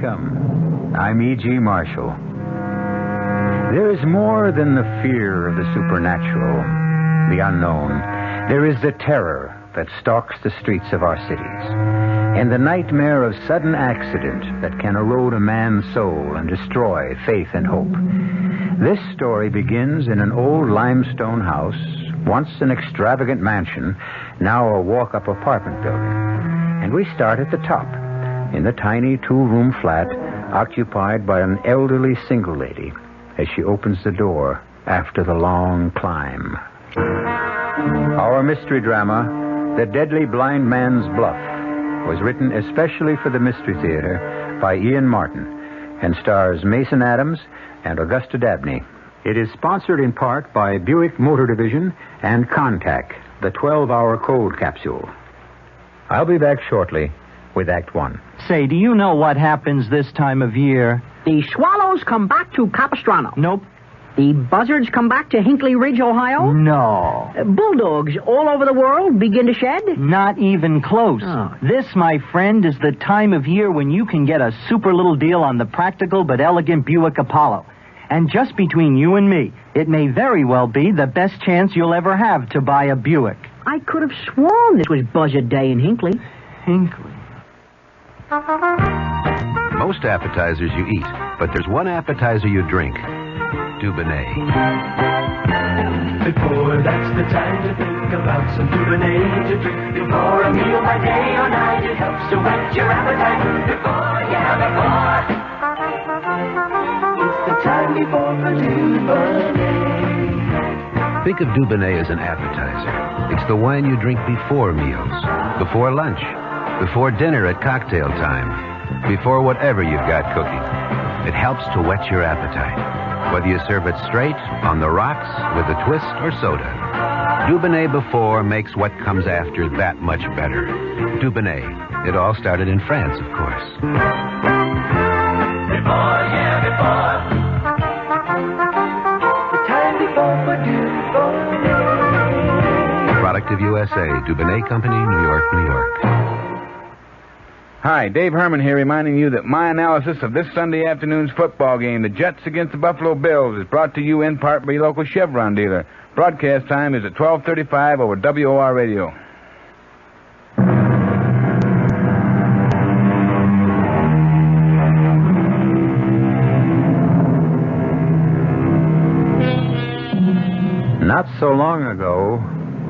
Welcome. I'm E.G. Marshall. There is more than the fear of the supernatural, the unknown. There is the terror that stalks the streets of our cities, and the nightmare of sudden accident that can erode a man's soul and destroy faith and hope. This story begins in an old limestone house, once an extravagant mansion, now a walk-up apartment building. And we start at the top, in the tiny two-room flat occupied by an elderly single lady as she opens the door after the long climb. Our mystery drama, The Deadly Blind Man's Bluff, was written especially for the Mystery Theater by Ian Martin and stars Mason Adams and Augusta Dabney. It is sponsored in part by Buick Motor Division and Contac, the 12-hour cold capsule. I'll be back shortly with Act One. Say, do you know what happens this time of year? The swallows come back to Capistrano. Nope. The buzzards come back to Hinkley Ridge, Ohio. No. Bulldogs all over the world begin to shed. Not even close. Oh. This, my friend, is the time of year when you can get a super little deal on the practical but elegant Buick Apollo. And just between you and me, it may very well be the best chance you'll ever have to buy a Buick. I could have sworn this was Buzzard Day in Hinkley. Hinkley. Most appetizers you eat, but there's one appetizer you drink. Dubonnet. Before that's the time to think about some Dubonnet to drink. Before a meal by day or night, it helps to whet your appetite. Before, it's the time before for Dubonnet. Think of Dubonnet as an appetizer. It's the wine you drink before meals, before lunch, before dinner at cocktail time, before whatever you've got cooking. It helps to whet your appetite, whether you serve it straight, on the rocks, with a twist, or soda. Dubonnet before makes what comes after that much better. Dubonnet. It all started in France, of course. Before. The time before for Dubonnet. A product of USA, Dubonnet Company, New York, New York. Hi, Dave Herman here, reminding you that my analysis of this Sunday afternoon's football game, the Jets against the Buffalo Bills, is brought to you in part by your local Chevron dealer. Broadcast time is at 12:35 over WOR Radio. Not so long ago,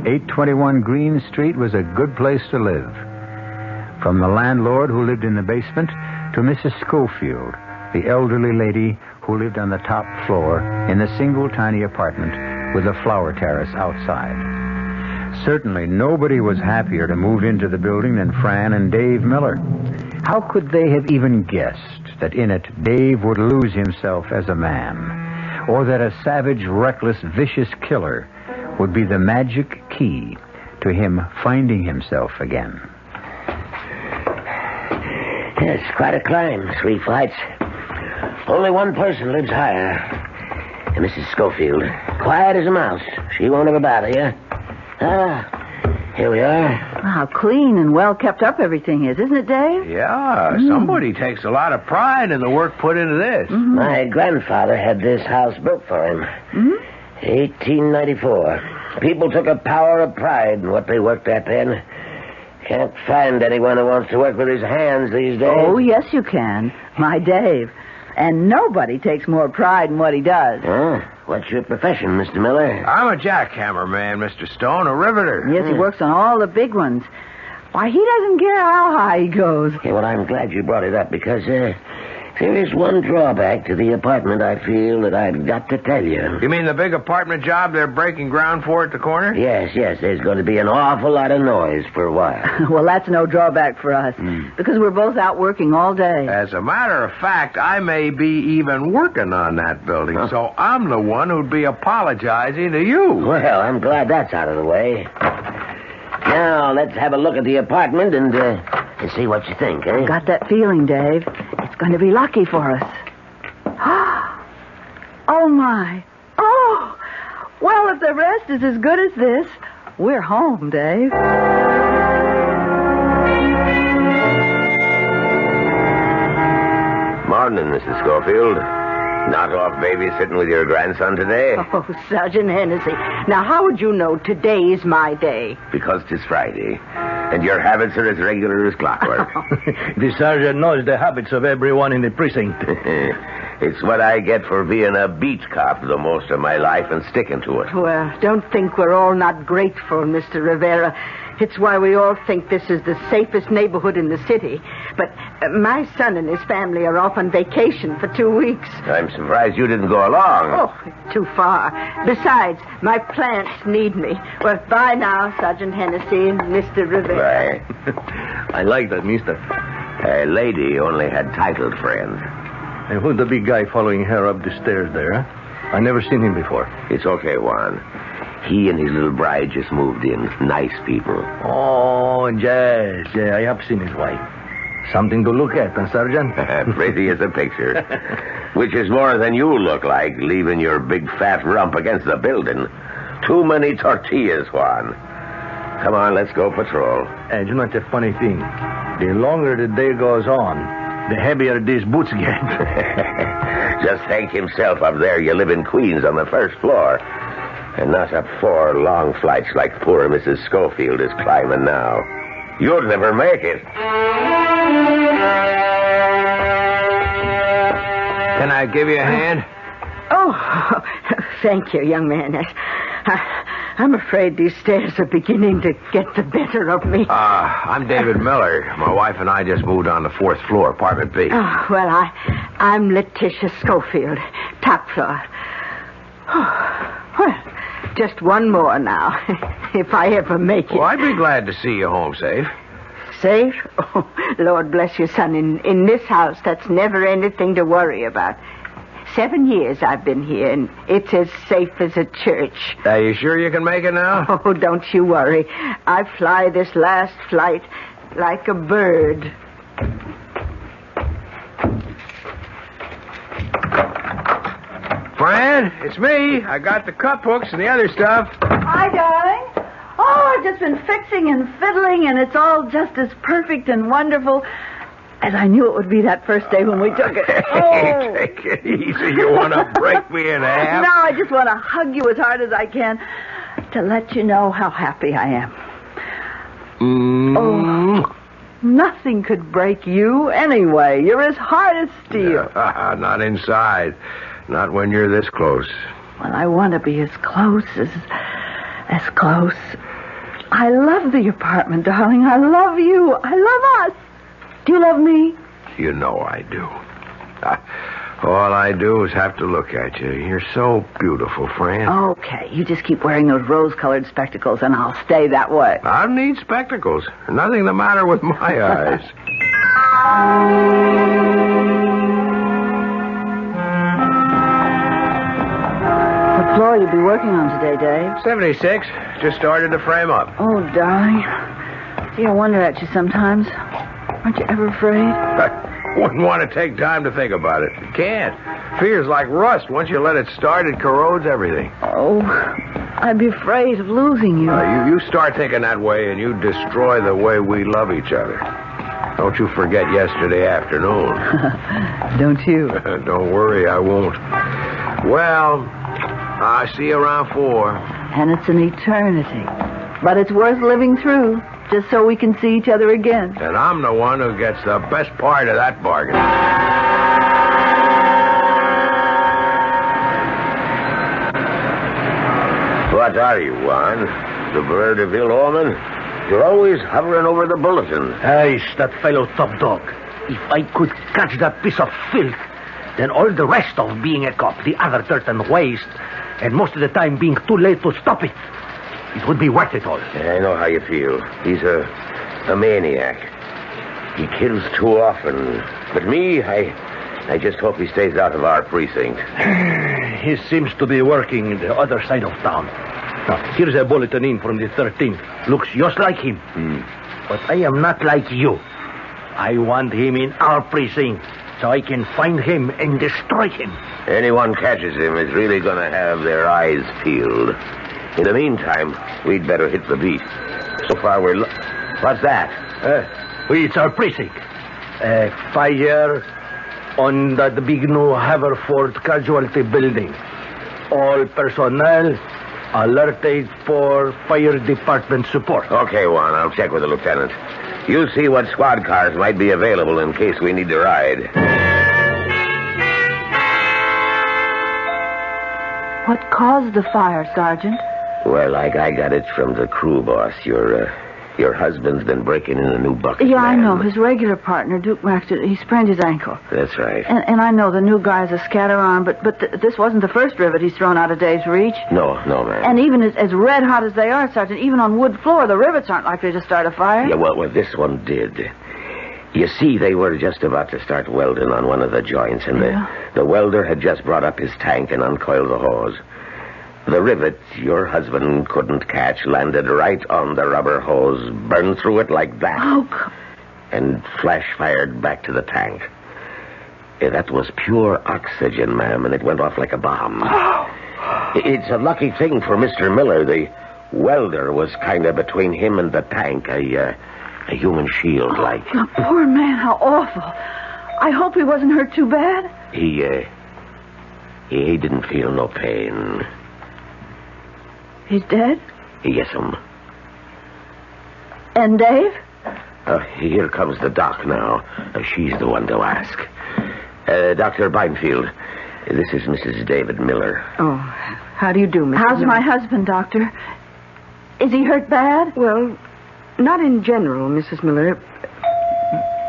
821 Green Street was a good place to live. From the landlord who lived in the basement to Mrs. Schofield, the elderly lady who lived on the top floor in the single tiny apartment with a flower terrace outside. Certainly nobody was happier to move into the building than Fran and Dave Miller. How could they have even guessed that in it Dave would lose himself as a man, or that a savage, reckless, vicious killer would be the magic key to him finding himself again? It's quite a climb, 3 flights. Only one person lives higher. Mrs. Schofield. Quiet as a mouse. She won't ever bother you. Here we are. How clean and well kept up everything is, isn't it, Dave? Yeah, somebody takes a lot of pride in the work put into this. Mm-hmm. My grandfather had this house built for him. 1894. People took a power of pride in what they worked at then. Can't find anyone who wants to work with his hands these days. Oh, yes, you can. My Dave. And nobody takes more pride in what he does. What's your profession, Mr. Miller? I'm a jackhammer man, Mr. Stone, a riveter. Yes, he works on all the big ones. Why, he doesn't care how high he goes. Yeah, well, I'm glad you brought it up because there is one drawback to the apartment I feel that I've got to tell you. You mean the big apartment job they're breaking ground for at the corner? Yes. There's going to be an awful lot of noise for a while. Well, that's no drawback for us because we're both out working all day. As a matter of fact, I may be even working on that building, so I'm the one who'd be apologizing to you. Well, I'm glad that's out of the way. Now, let's have a look at the apartment and see what you think, eh? Got that feeling, Dave. It's going to be lucky for us. Oh, my. Oh! Well, if the rest is as good as this, we're home, Dave. morning, Mrs. Schofield. Not off babysitting with your grandson today? Oh, Sergeant Hennessy. Now, how would you know today is my day? Because 'tis Friday, and your habits are as regular as clockwork. The sergeant knows the habits of everyone in the precinct. It's what I get for being a beat cop the most of my life and sticking to it. Well, don't think we're all not grateful, Mr. Rivera. It's why we all think this is the safest neighborhood in the city. But my son and his family are off on vacation for 2 weeks. I'm surprised you didn't go along. Oh, too far. Besides, my plants need me. Well, bye now, Sergeant Hennessy and Mr. Rivera. Bye. I like that, mister. A lady only had titled friends. And who's the big guy following her up the stairs there, huh? I never seen him before. It's okay, Juan. He and his little bride just moved in. Nice people. Oh, yes. Yeah, I have seen his wife. Something to look at, huh, Sergeant? Pretty as a picture. Which is more than you look like, leaving your big fat rump against the building. Too many tortillas, Juan. Come on, let's go patrol. And you know, it's a funny thing. The longer the day goes on, the heavier these boots get. Just thank himself up there you live in Queens on the first floor. And not up 4 long flights like poor Mrs. Schofield is climbing now. You'll never make it. Can I give you a hand? Oh, thank you, young man. I'm afraid these stairs are beginning to get the better of me. I'm David Miller. My wife and I just moved on the 4th floor, apartment B. Oh, well, I'm Letitia Schofield, top floor. Well, just one more now, if I ever make it. Well, I'd be glad to see you home safe. Safe? Oh, Lord bless you, son. In this house, that's never anything to worry about. 7 years I've been here, and it's as safe as a church. Are you sure you can make it now? Oh, don't you worry. I fly this last flight like a bird. Fran, it's me. I got the cup hooks and the other stuff. Hi, darling. Oh, I've just been fixing and fiddling, and it's all just as perfect and wonderful as I knew it would be that first day when we took it. Hey, take it easy. You want to break me in half? No, I just want to hug you as hard as I can to let you know how happy I am. Oh, nothing could break you anyway. You're as hard as steel. Not inside. Not when you're this close. Well, I want to be as close as close. I love the apartment, darling. I love you. I love us. Do you love me? You know I do. All I do is have to look at you. You're so beautiful, Fran. Okay, you just keep wearing those rose-colored spectacles, and I'll stay that way. I don't need spectacles. Nothing the matter with my eyes. What floor you be working on today, Dave? 76. Just started to frame up. Oh, darling. Gee, I wonder at you sometimes. Aren't you ever afraid? I wouldn't want to take time to think about it. You can't. Fear's like rust. Once you let it start, it corrodes everything. Oh, I'd be afraid of losing you. You start thinking that way, and you destroy the way we love each other. Don't you forget yesterday afternoon. Don't you? Don't worry, I won't. Well, I'll see you around 4. And it's an eternity. But it's worth living through, just so we can see each other again. And I'm the one who gets the best part of that bargain. What are you, Juan? The bird of ill omen? You're always hovering over the bulletin. Hey, that fellow top dog. If I could catch that piece of filth, then all the rest of being a cop, the other dirt and waste, and most of the time being too late to stop it, it would be worth it all. Yeah, I know how you feel. He's a maniac. He kills too often. But me, I just hope he stays out of our precinct. He seems to be working the other side of town. Now, here's a bulletin in from the 13th. Looks just like him. But I am not like you. I want him in our precinct so I can find him and destroy him. Anyone catches him is really going to have their eyes peeled. In the meantime, we'd better hit the beat. So far, What's that? It's our precinct. Fire, on the big new Haverford casualty building. All personnel alerted for fire department support. Okay, Juan, I'll check with the lieutenant. You see what squad cars might be available in case we need to ride. What caused the fire, Sergeant? Well, I got it from the crew boss. Your husband's been breaking in a new bucket. Yeah, I man. know. His regular partner, Duke Max, he sprained his ankle. That's right. And I know the new guy's a scatter-arm, but this wasn't the first rivet he's thrown out of Dave's reach. No, man. And even as red hot as they are, Sergeant, even on wood floor, the rivets aren't likely to start a fire. Yeah, well, this one did. You see, they were just about to start welding on one of the joints, and the welder had just brought up his tank and uncoiled the hose. The rivet your husband couldn't catch landed right on the rubber hose, burned through it like that. Oh, and flash-fired back to the tank. Yeah, that was pure oxygen, ma'am, and it went off like a bomb. It's a lucky thing for Mr. Miller. The welder was kind of between him and the tank, a human shield, like. Oh, poor man, how awful. I hope he wasn't hurt too bad. He didn't feel no pain. He's dead? Yes, And Dave? Here comes the doc now. She's the one to ask. Dr. Beinfield, this is Mrs. David Miller. Oh, how do you do, Mrs. How's Miller? my husband, Doctor? Is he hurt bad? Well, not in general, Mrs. Miller.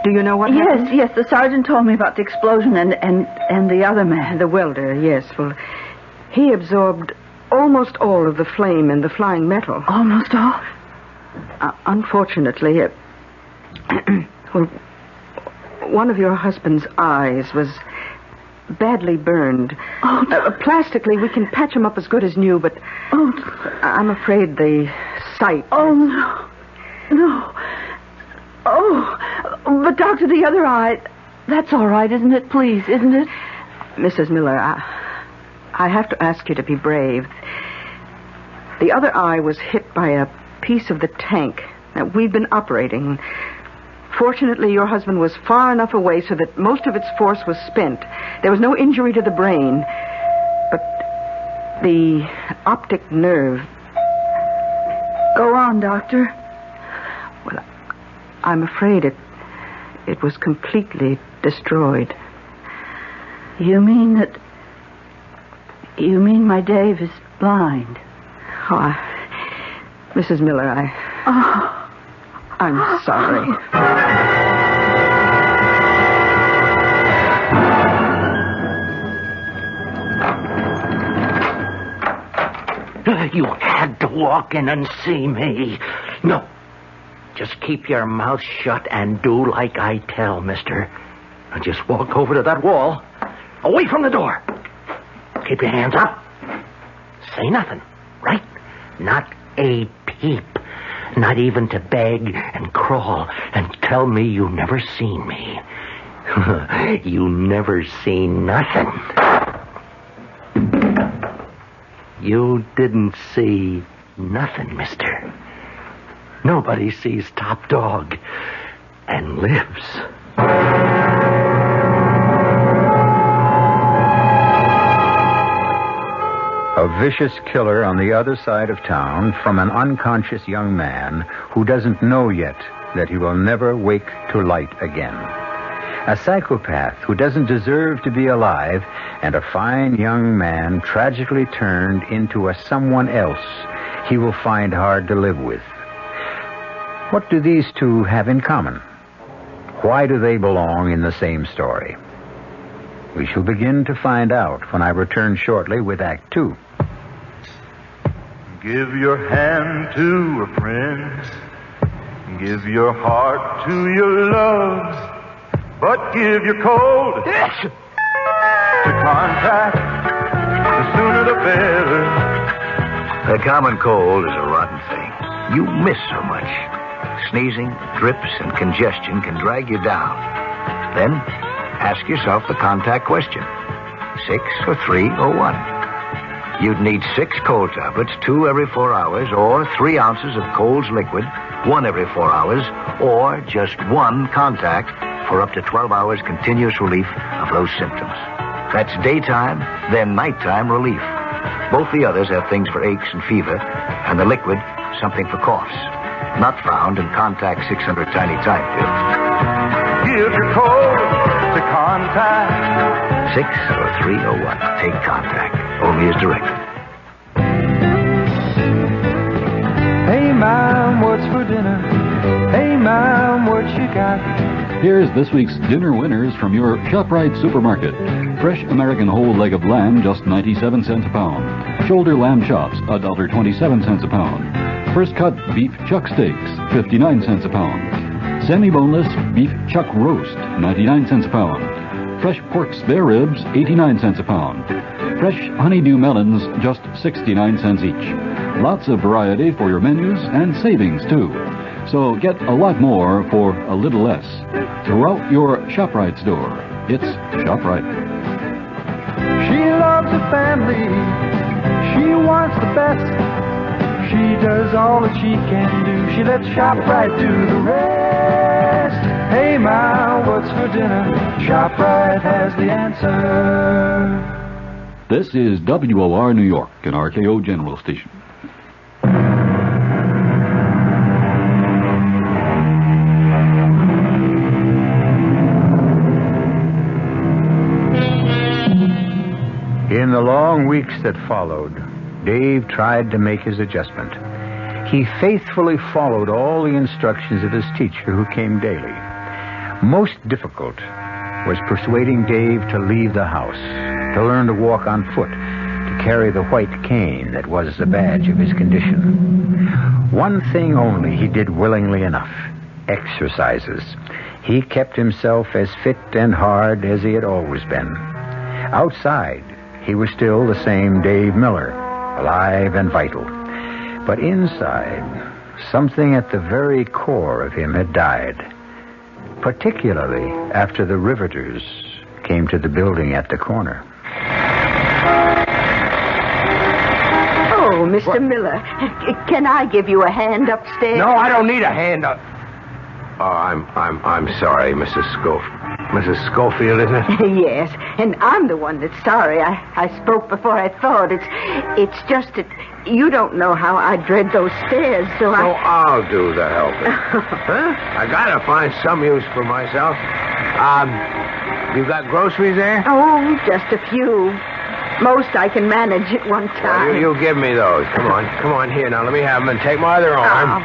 Do you know what happened? Yes, the sergeant told me about the explosion and the other man. The welder, yes. Well, he absorbed almost all of the flame and the flying metal. Almost all? Unfortunately, well, one of your husband's eyes was badly burned. Oh, no. Plastically, we can patch him up as good as new, but I'm afraid the sight... Oh, no. Oh, but Doctor, the other eye, that's all right, isn't it? Please, isn't it? Mrs. Miller, I have to ask you to be brave. The other eye was hit by a piece of the tank that we've been operating. Fortunately, your husband was far enough away so that most of its force was spent. There was no injury to the brain, but the optic nerve... Go on, Doctor. Well, I'm afraid it was completely destroyed. You mean my Dave is blind? Oh, Mrs. Miller, I'm sorry. You had to walk in and see me. No. Just keep your mouth shut and do like I tell, mister. Now just walk over to that wall. Away from the door. Keep your hands up. Say nothing, right? Not a peep. Not even to beg and crawl and tell me you never seen me. You never seen nothing. You didn't see nothing, mister. Nobody sees Top Dog and lives. A vicious killer on the other side of town from an unconscious young man who doesn't know yet that he will never wake to light again. A psychopath who doesn't deserve to be alive, and a fine young man tragically turned into a someone else he will find hard to live with. What do these two have in common? Why do they belong in the same story? We shall begin to find out when I return shortly with Act 2. Give your hand to a friend. Give your heart to your love. But give your cold to contact. The sooner the better. The common cold is a rotten thing. You miss so much. Sneezing, drips, and congestion can drag you down. Then, ask yourself the contact question. 6 or 3 or 1? You'd need 6 cold tablets, 2 every 4 hours, or 3 ounces of Cold's liquid, 1 every 4 hours, or just 1 contact for up to 12 hours continuous relief of those symptoms. That's daytime, then nighttime relief. Both the others have things for aches and fever, and the liquid, something for coughs. Not found in Contact 600 Tiny Time pills. Give your cold to Contact. 60301. Take Contact. Only as directed. Hey, Mom, what's for dinner? Hey, Mom, what you got? Here's this week's dinner winners from your ShopRite supermarket. Fresh American whole leg of lamb, just 97 cents a pound. Shoulder lamb chops, $1.27 a pound. First cut beef chuck steaks, 59 cents a pound. Semi-boneless beef chuck roast, 99 cents a pound. Fresh pork spare ribs, 89 cents a pound. Fresh honeydew melons, just 69 cents each. Lots of variety for your menus and savings, too. So get a lot more for a little less. Throughout your ShopRite store, it's ShopRite. She loves the family. She wants the best. She does all that she can do. She lets ShopRite do the rest. Hey, Ma, what's for dinner? ShopRite has the answer. This is WOR New York, an RKO General Station. In the long weeks that followed, Dave tried to make his adjustment. He faithfully followed all the instructions of his teacher who came daily. Most difficult was persuading Dave to leave the house, to learn to walk on foot, to carry the white cane that was the badge of his condition. One thing only he did willingly enough: exercises. He kept himself as fit and hard as he had always been. Outside, he was still the same Dave Miller, alive and vital. But inside, something at the very core of him had died, particularly after the riveters came to the building at the corner. Oh, Mr. Miller, can I give you a hand upstairs? No, I don't need a hand up. Oh, I'm sorry, Mrs. Schofield, isn't it? Yes, and I'm the one that's sorry. I spoke before I thought. It's just that you don't know how I dread those stairs, so I'll do the helping. Huh? I gotta find some use for myself. You got groceries there? Oh, just a few. Most I can manage at one time. Well, you give me those. Come on, here. Now, let me have them and take my other arm.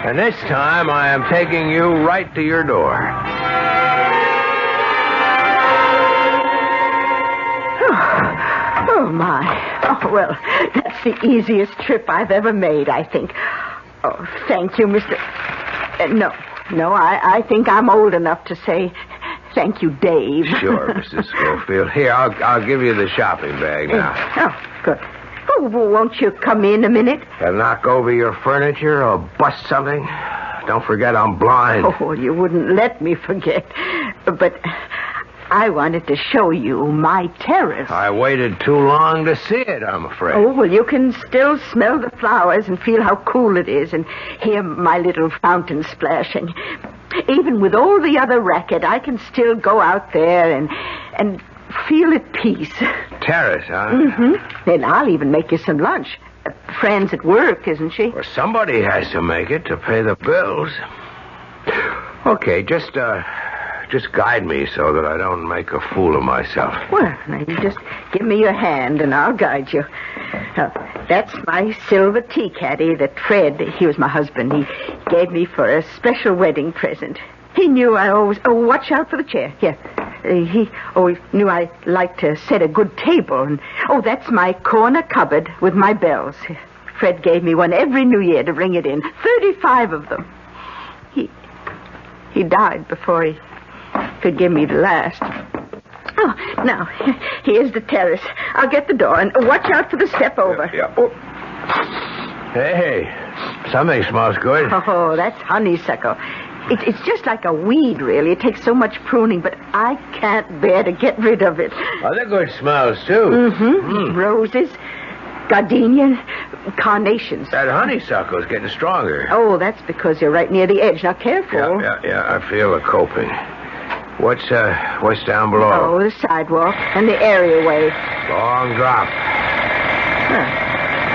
And this time, I am taking you right to your door. Oh, my. Oh, well, that's the easiest trip I've ever made, I think. Oh, thank you, Mr. No, I think I'm old enough to say thank you, Dave. Sure, Mrs. Schofield. Here, I'll give you the shopping bag now. Oh, good. Oh, won't you come in a minute? If I knock over your furniture or bust something, don't forget I'm blind. Oh, you wouldn't let me forget. But I wanted to show you my terrace. I waited too long to see it, I'm afraid. Oh, well, you can still smell the flowers and feel how cool it is and hear my little fountain splashing. Even with all the other racket, I can still go out there and feel at peace. Terrace, huh? Mm-hmm. And I'll even make you some lunch. Friend's at work, isn't she? Well, somebody has to make it to pay the bills. Okay, just guide me so that I don't make a fool of myself. Well, now you just give me your hand and I'll guide you. That's my silver tea caddy that Fred, he was my husband, he gave me for a special wedding present. He knew I always... Oh, watch out for the chair. Here. He always knew I liked to set a good table. And, that's my corner cupboard with my bells. Fred gave me one every New Year to ring it in. 35 of them. He died before he could give me the last. Oh, now, here's the terrace. I'll get the door, and watch out for the step over. Yeah. Oh. Hey, something smells good. Oh, that's honeysuckle. It's just like a weed, really. It takes so much pruning, but I can't bear to get rid of it. Oh, they're good smells, too. Mm-hmm. Roses, gardenia, carnations. That honeysuckle's getting stronger. Oh, that's because you're right near the edge. Now, careful. Yeah, I feel the coping. What's down below? Oh, the sidewalk and the areaway. Long drop.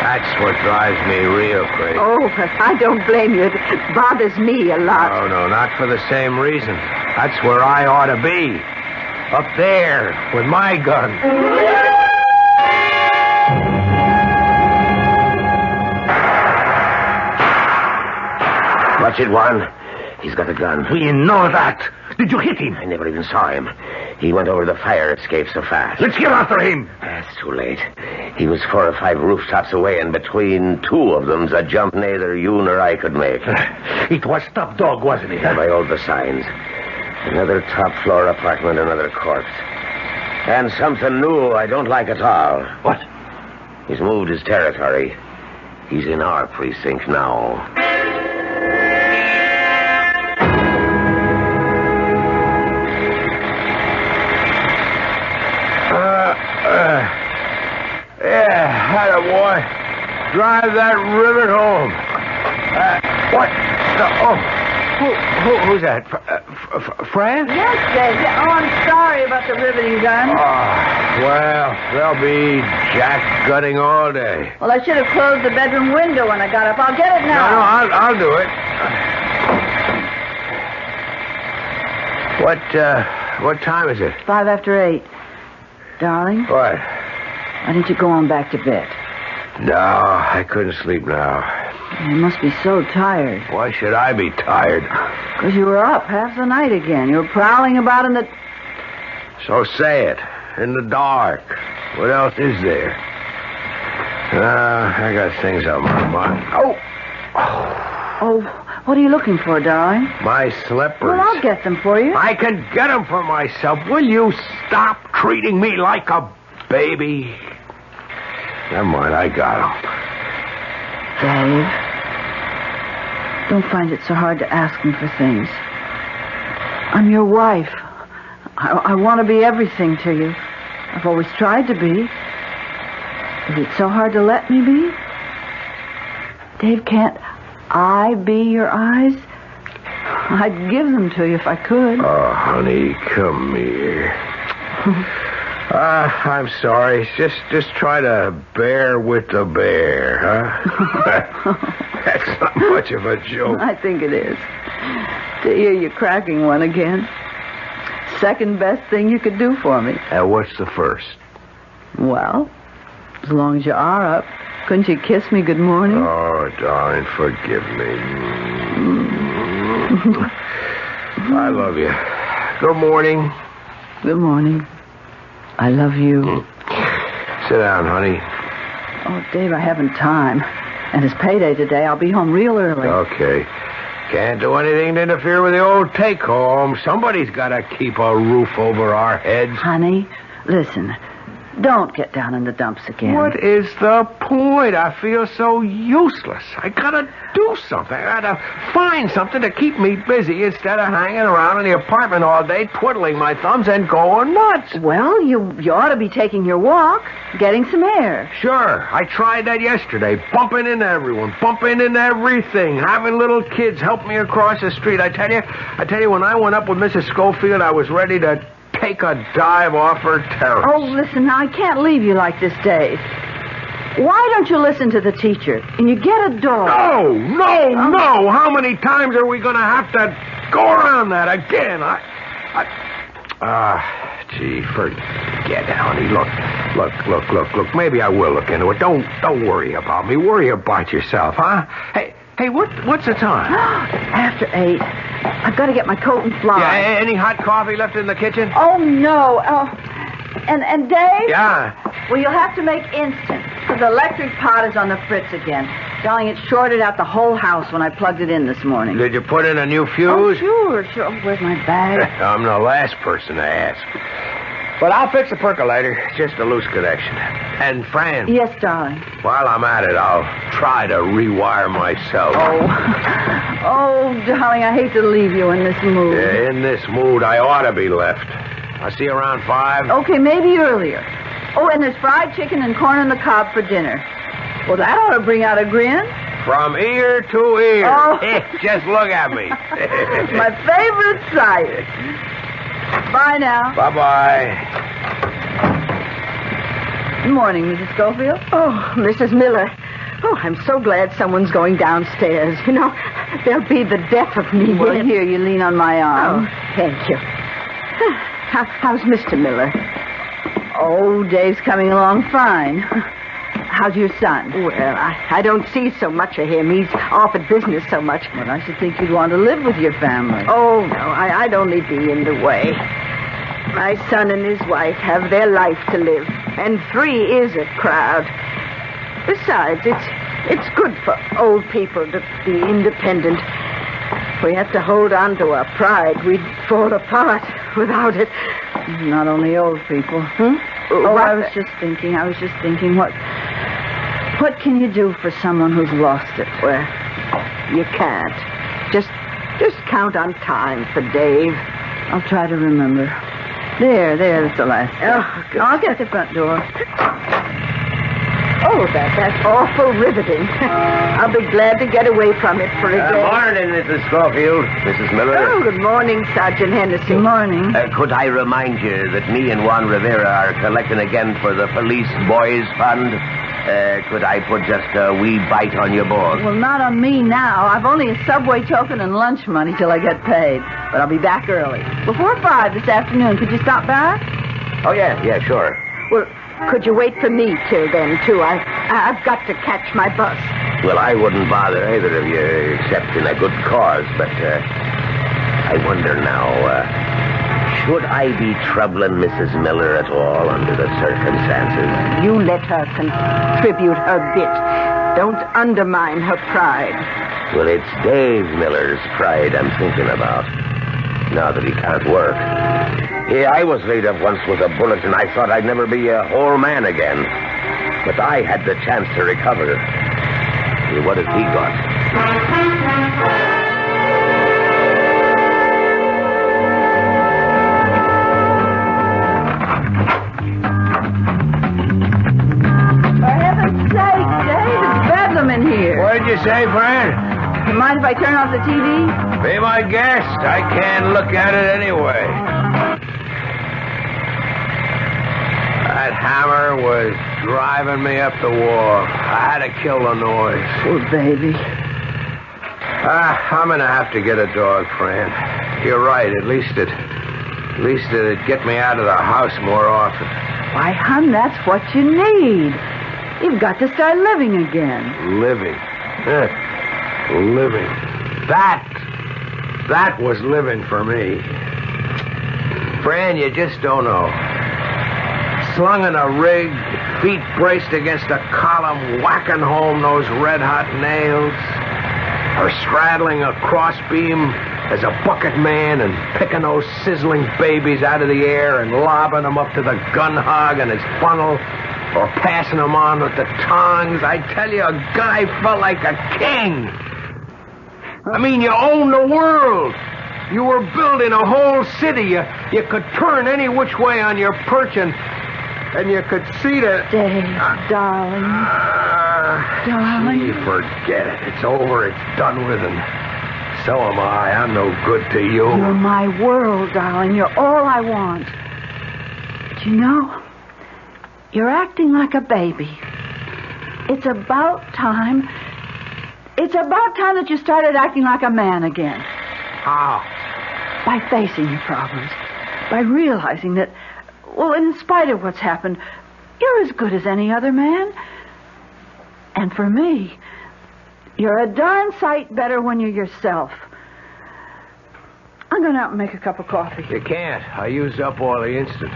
That's what drives me real crazy. Oh, I don't blame you. It bothers me a lot. No, not for the same reason. That's where I ought to be. Up there, with my gun. Watch it, Warren. He's got a gun. We know that. Did you hit him? I never even saw him. He went over the fire escape so fast. Let's get after him. It's too late. He was 4 or 5 rooftops away, and between 2 of them's a jump neither you nor I could make. It was top dog, wasn't it? By all the signs. Another top-floor apartment, another corpse. And something new I don't like at all. What? He's moved his territory. He's in our precinct now. Atta boy. Drive that rivet home. What? Who's that? Fran? Yes, Dave. Oh, I'm sorry about the riveting gun. Well, they'll be jack-gutting all day. Well, I should have closed the bedroom window when I got up. I'll get it now. No, I'll do it. What time is it? 5 after 8. Darling? What? Why didn't you go on back to bed? No, I couldn't sleep now. You must be so tired. Why should I be tired? Because you were up half the night again. You were prowling about in the... So say it. In the dark. What else is there? I got things on my mind. Oh, what are you looking for, darling? My slippers. Well, I'll get them for you. I can get them for myself. Will you stop treating me like a baby? Never mind, I got them. Dave, don't find it so hard to ask me for things. I'm your wife. I want to be everything to you. I've always tried to be. Is it so hard to let me be? Dave, can't I be your eyes? I'd give them to you if I could. Oh, honey, come here. I'm sorry. Just try to bear with the bear, huh? That's not much of a joke. I think it is. To hear you cracking one again. Second best thing you could do for me. And what's the first? Well, as long as you are up, couldn't you kiss me good morning? Oh, darling, forgive me. I love you. Good morning. Good morning. I love you. Sit down, honey. Oh, Dave, I haven't time. And it's payday today. I'll be home real early. Okay. Can't do anything to interfere with the old take-home. Somebody's got to keep a roof over our heads. Honey, listen. Don't get down in the dumps again. What is the point? I feel so useless. I gotta do something. I gotta find something to keep me busy instead of hanging around in the apartment all day, twiddling my thumbs and going nuts. Well, you ought to be taking your walk, getting some air. Sure. I tried that yesterday, bumping into everyone, bumping into everything, having little kids help me across the street. I tell you, when I went up with Mrs. Schofield, I was ready to take a dive off her terrace. Oh, listen, now, I can't leave you like this, Dave. Why don't you listen to the teacher and you get a dog? No. How many times are we going to have to go around that again? Gee, forget it, honey. Look. Maybe I will look into it. Don't worry about me. Worry about yourself, huh? Hey, what's the time? After 8. I've got to get my coat and fly. Yeah, any hot coffee left in the kitchen? Oh, no. And Dave? Yeah? Well, you'll have to make instant, because the electric pot is on the fritz again. Darling, it shorted out the whole house when I plugged it in this morning. Did you put in a new fuse? Oh, sure. Oh, where's my bag? I'm the last person to ask. But I'll fix the percolator. It's just a loose connection. And, Fran. Yes, darling. While I'm at it, I'll try to rewire myself. Oh, darling, I hate to leave you in this mood. Yeah, in this mood, I ought to be left. I'll see you around 5. Okay, maybe earlier. Oh, and there's fried chicken and corn on the cob for dinner. Well, that ought to bring out a grin. From ear to ear. Oh. Just look at me. My favorite sight. Bye now. Bye-bye. Good morning, Mrs. Schofield. Oh, Mrs. Miller. Oh, I'm so glad someone's going downstairs. You know, they'll be the death of me. Well, here, you lean on my arm. Oh, thank you. How's Mr. Miller? Oh, Dave's coming along fine. How's your son? Well, I don't see so much of him. He's off at business so much. Well, I should think you'd want to live with your family. Oh, no, I'd only be in the way. My son and his wife have their life to live, and 3 is a crowd. Besides, it's good for old people to be independent. If we had to hold on to our pride, we'd fall apart without it. Not only old people. Oh, I was just thinking, what can you do for someone who's lost it? Well, you can't. Just count on time for Dave. I'll try to remember. There's the last step. Oh, good. I'll get the front door. Oh, that's awful riveting. I'll be glad to get away from it for a day. Morning, Mrs. Schofield. Mrs. Miller. Oh, good morning, Sergeant Hennessy. Good morning. Could I remind you that me and Juan Rivera are collecting again for the Police Boys Fund? Could I put just a wee bite on your board? Well, not on me now. I've only a subway token and lunch money till I get paid. But I'll be back early. Before 5 this afternoon. Could you stop by? Oh, yeah, sure. Well, could you wait for me till then, too? I've got to catch my bus. Well, I wouldn't bother either of you, except in a good cause, but I wonder now, should I be troubling Mrs. Miller at all under the circumstances? You let her contribute her bit. Don't undermine her pride. Well, it's Dave Miller's pride I'm thinking about, now that he can't work. Yeah, I was laid up once with a bullet, and I thought I'd never be a whole man again. But I had the chance to recover. Well, what has he got? For heaven's sake, Dave, it's bedlam in here. What did you say, friend? You mind if I turn off the TV? Be my guest. I can't look at it anyway. That hammer was driving me up the wall. I had to kill the noise. Poor baby. I'm gonna have to get a dog, Fran. You're right. At least it'd get me out of the house more often. Why, hon, that's what you need. You've got to start living again. Living. Living. That was living for me. Fran, you just don't know. Slung in a rig, feet braced against a column, whacking home those red-hot nails, or straddling a crossbeam as a bucket man and picking those sizzling babies out of the air and lobbing them up to the gun hog and his funnel, or passing them on with the tongs. I tell you, a guy felt like a king. I mean, you owned the world. You were building a whole city. You could turn any which way on your perch and you could see the... Dave, darling. Darling. Gee, forget it. It's over. It's done with, and so am I. I'm no good to you. You're my world, darling. You're all I want. But you know, you're acting like a baby. It's about time that you started acting like a man again. How? By facing your problems. By realizing that, well, in spite of what's happened, you're as good as any other man. And for me, you're a darn sight better when you're yourself. I'm going out and make a cup of coffee. You can't. I used up all the instant.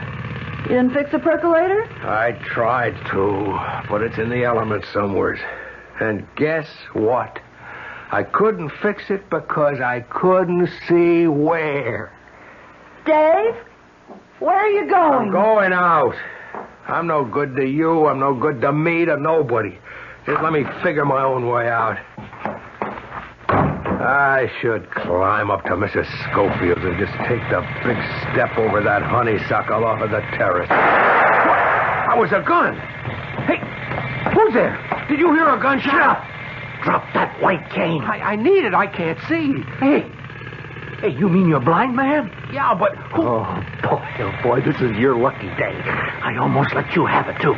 You didn't fix the percolator? I tried to, but it's in the elements somewheres. And guess what? I couldn't fix it because I couldn't see where. Dave, where are you going? I'm going out. I'm no good to you. I'm no good to me, to nobody. Just let me figure my own way out. I should climb up to Mrs. Schofield's and just take the big step over that honeysuckle off of the terrace. What? That was a gun. Hey, who's there? Did you hear a gunshot? Shut up. Drop that white cane. I need it. I can't see. Hey, Hey, you mean you're blind, man? Yeah, but who... Oh, boy, this is your lucky day. I almost let you have it, too.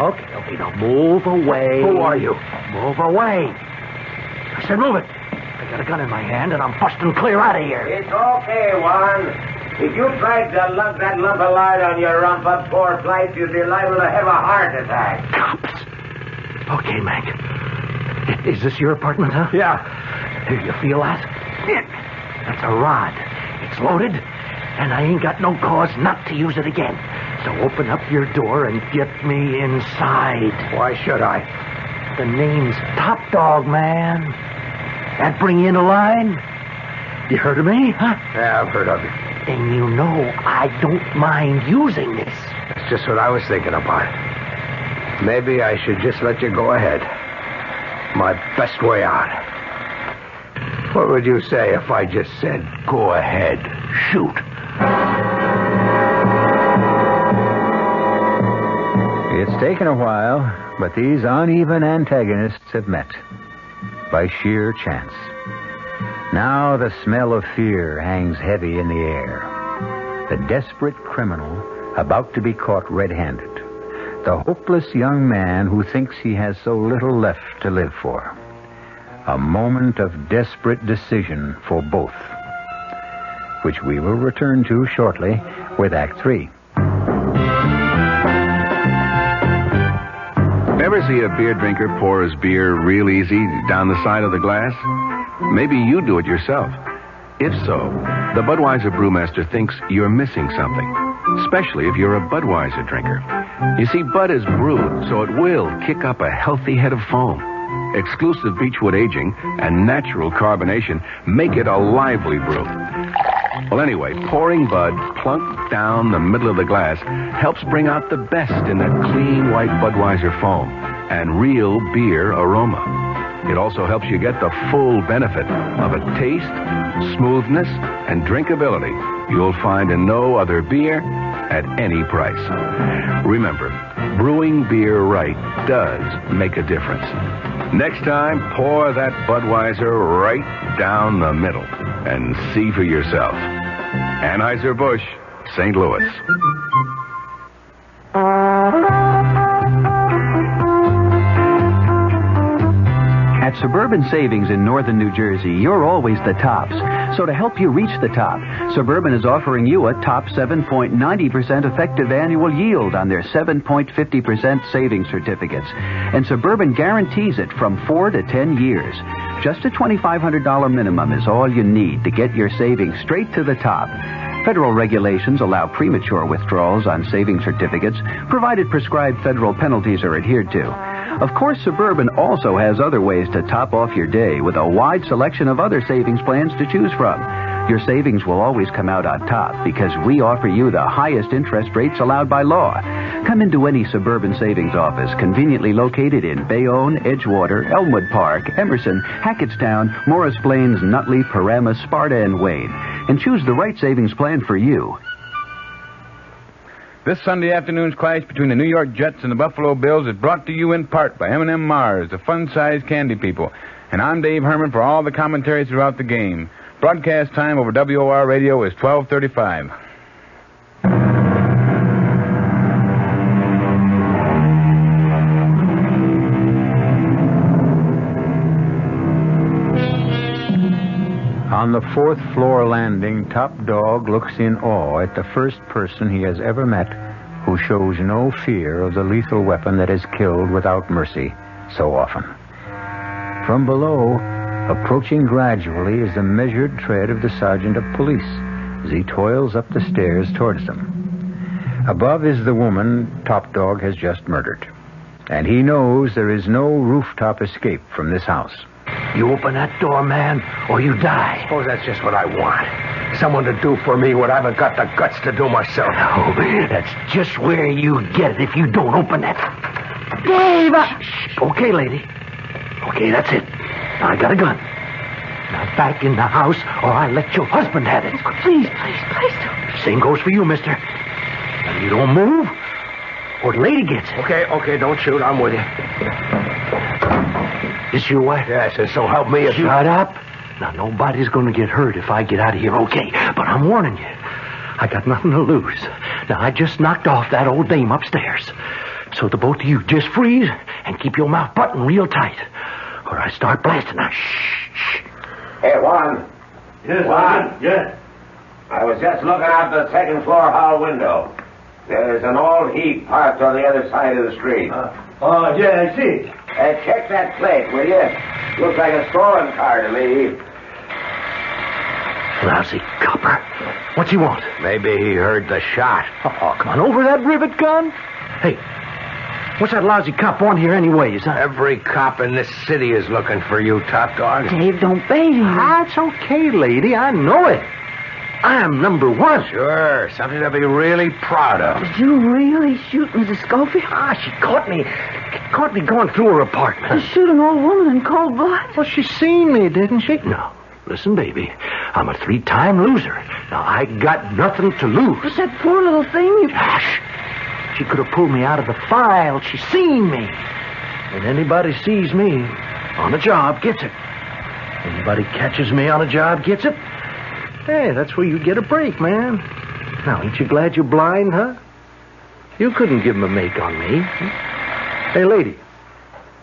Okay, now move away. Who are you? Move away. I said move it. I got a gun in my hand, and I'm busting clear out of here. It's okay, Juan. If you tried to lug that lump of lard on your rump up 4 flights, you'd be liable to have a heart attack. Cops. Okay, Mac. Is this your apartment, huh? Yeah. Here, you feel that? That's a rod. It's loaded, and I ain't got no cause not to use it again. So open up your door and get me inside. Why should I? The name's Top Dog, man. That bring you in a line? You heard of me, huh? Yeah, I've heard of you. And you know I don't mind using this. That's just what I was thinking about. Maybe I should just let you go ahead. My best way out. What would you say if I just said, go ahead, shoot? It's taken a while, but these uneven antagonists have met by sheer chance. Now the smell of fear hangs heavy in the air. The desperate criminal about to be caught red-handed. The hopeless young man who thinks he has so little left to live for. A moment of desperate decision for both, which we will return to shortly with Act 3. Ever see a beer drinker pour his beer real easy down the side of the glass? Maybe you do it yourself. If so, the Budweiser brewmaster thinks you're missing something, especially if you're a Budweiser drinker. You see, Bud is brewed, so it will kick up a healthy head of foam. Exclusive beechwood aging and natural carbonation make it a lively brew. Well, anyway, pouring Bud plunk down the middle of the glass helps bring out the best in that clean white Budweiser foam and real beer aroma. It also helps you get the full benefit of a taste, smoothness, and drinkability you'll find in no other beer at any price. Remember, brewing beer right does make a difference. Next time, pour that Budweiser right down the middle and see for yourself. Anheuser-Busch, St. Louis. At Suburban Savings in northern New Jersey, you're always the tops. So to help you reach the top, Suburban is offering you a top 7.90% effective annual yield on their 7.50% savings certificates. And Suburban guarantees it from 4 to 10 years. Just a $2,500 minimum is all you need to get your savings straight to the top. Federal regulations allow premature withdrawals on savings certificates, provided prescribed federal penalties are adhered to. Of course, Suburban also has other ways to top off your day with a wide selection of other savings plans to choose from. Your savings will always come out on top because we offer you the highest interest rates allowed by law. Come into any Suburban Savings office conveniently located in Bayonne, Edgewater, Elmwood Park, Emerson, Hackettstown, Morris Plains, Nutley, Paramus, Sparta, and Wayne, and choose the right savings plan for you. This Sunday afternoon's clash between the New York Jets and the Buffalo Bills is brought to you in part by M&M Mars, the fun-sized candy people. And I'm Dave Herman for all the commentary throughout the game. Broadcast time over WOR Radio is 12:35. On the 4th floor landing, Top Dog looks in awe at the first person he has ever met who shows no fear of the lethal weapon that has killed without mercy so often. From below, approaching gradually is the measured tread of the sergeant of police as he toils up the stairs towards them. Above is the woman Top Dog has just murdered, and he knows there is no rooftop escape from this house. You open that door, man, or you die. Suppose that's just what I want. Someone to do for me what I haven't got the guts to do myself. Oh, that's just where you get it if you don't open that. Dave! Shh. Okay, lady. Okay, that's it. Now, I got a gun. Now, back in the house, or I let your husband have it. Please don't. Same goes for you, mister. Now, you don't move, or the lady gets it. Okay, don't shoot. I'm with you. This your wife? Yes, and so help me if you... Shut up. Now, nobody's going to get hurt if I get out of here okay, but I'm warning you. I got nothing to lose. Now, I just knocked off that old dame upstairs. So the both of you just freeze and keep your mouth buttoned real tight, or I start blasting. Now, shh. Hey, Juan. Yes, Juan. Yes. I was just looking out the second floor hall window. There's an old heap parked on the other side of the street. Yeah, I see. Check that plate, will you? Looks like a stolen car to me. Lousy copper. What's he want? Maybe he heard the shot. Oh, come on, over that rivet gun? Hey, what's that lousy cop want here anyways, huh? Every cop in this city is looking for you, top dog. Dave, don't bait him. That's okay, lady. I know it. I'm number one. Sure, something to be really proud of. Did you really shoot Mrs. Schofield? She caught me going through her apartment. You shoot an old woman in cold blood? Well, she seen me, didn't she? No. Listen, baby, I'm a 3-time loser. Now, I got nothing to lose. But that poor little thing, Gosh, she could have pulled me out of the file. She seen me. And anybody sees me on a job gets it. Anybody catches me on a job gets it. Hey, that's where you get a break, man. Now, ain't you glad you're blind, huh? You couldn't give him a make on me. Hey, lady,